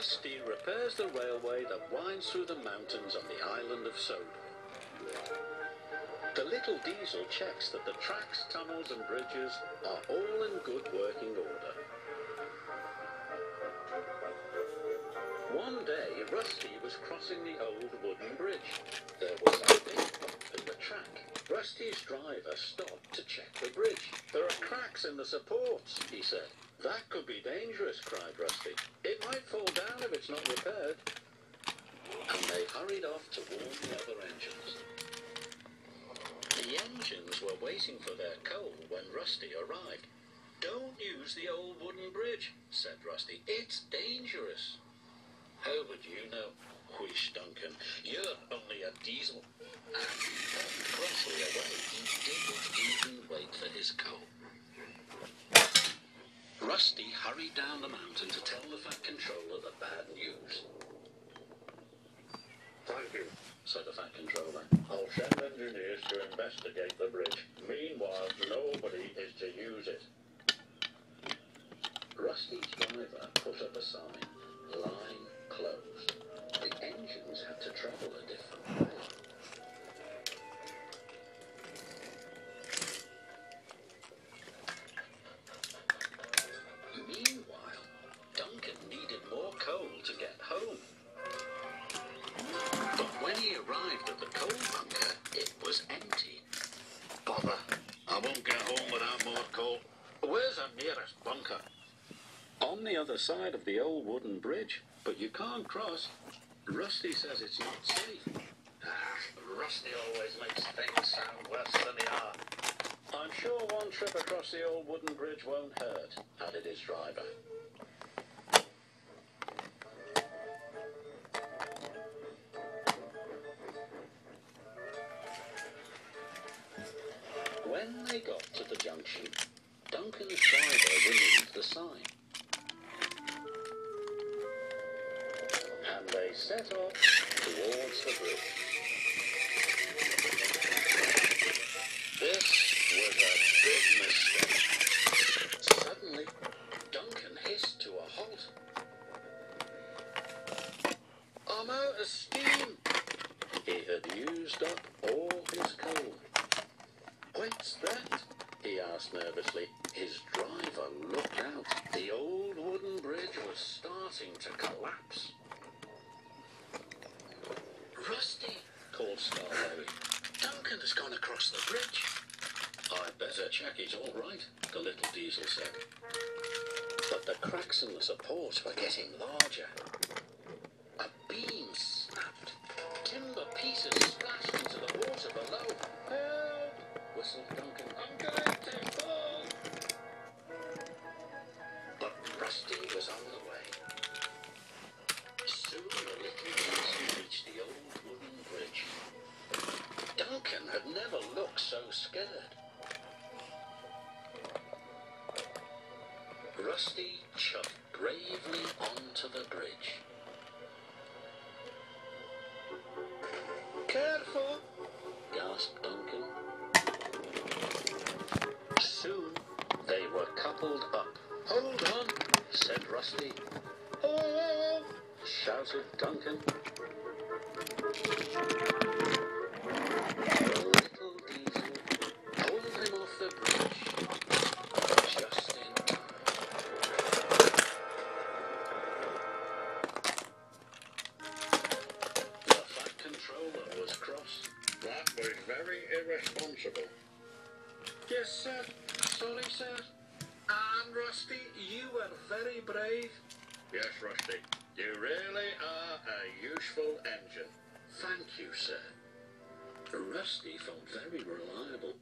Rusty repairs the railway that winds through the mountains on the island of Soda. The little diesel checks that the tracks, tunnels and bridges are all in good working order. One day, Rusty was crossing the old wooden bridge. There was a big bump in the track. Rusty's driver stopped to check the bridge. "There are cracks in the supports," he said. "That could be dangerous," cried Rusty. "It might fall down if it's not repaired." And they hurried off to warn the other engines. The engines were waiting for their coal when Rusty arrived. "Don't use the old wooden bridge," said Rusty. "It's dangerous." "How would you know?" wheezed Duncan. "You're only a diesel." And he walked crossly away. He didn't even wait for his coal. Rusty hurried down the mountain to tell the Fat Controller the bad news. "Thank you," said the Fat Controller. "I'll send engineers to investigate the bridge. Meanwhile, nobody is to use it." Rusty's driver put up a sign. "Line closed." The engines had to travel a different way. Meanwhile, Duncan needed more coal to get home. But when he arrived at the coal bunker, it was empty. "Bother! I won't get home without more coal. Where's the nearest bunker?" "On the other side of the old wooden bridge, but you can't cross. Rusty says it's not safe." Rusty always makes things sound worse than they are. "I'm sure one trip across the old wooden bridge won't hurt," added his driver. When they got to the junction, Duncan's driver removed the sign. And they set off towards the bridge. This was a big mistake. Suddenly, Duncan hissed to a halt. "I'm out of steam." He had used up all his coal. "What's that?" he asked nervously. His driver looked out. The old wooden bridge was starting to collapse. "Rusty," called Starberry. "Duncan has gone across the bridge." "I'd better check he's all right," the little diesel said. But the cracks in the support were getting larger. A beam snapped. Timber pieces splashed into the water below. "Help!" whistled Duncan. "I'm going to fall!" But Rusty was on the way. Soon the little diesel reached the old wooden bridge. Duncan had never looked so scared. Rusty chugged bravely onto the bridge. "Careful!" gasped Duncan. Soon they were coupled up. "Hold on!" said Rusty. "Oh!" shouted Duncan. The little diesel pulled him off the bridge just in time. The Fat Controller was cross. "That was very irresponsible." "Yes, sir. Sorry, sir. And Rusty, you were very brave." "Yes, Rusty. You really are a useful engine." "Thank you, sir." Rusty felt very reliable.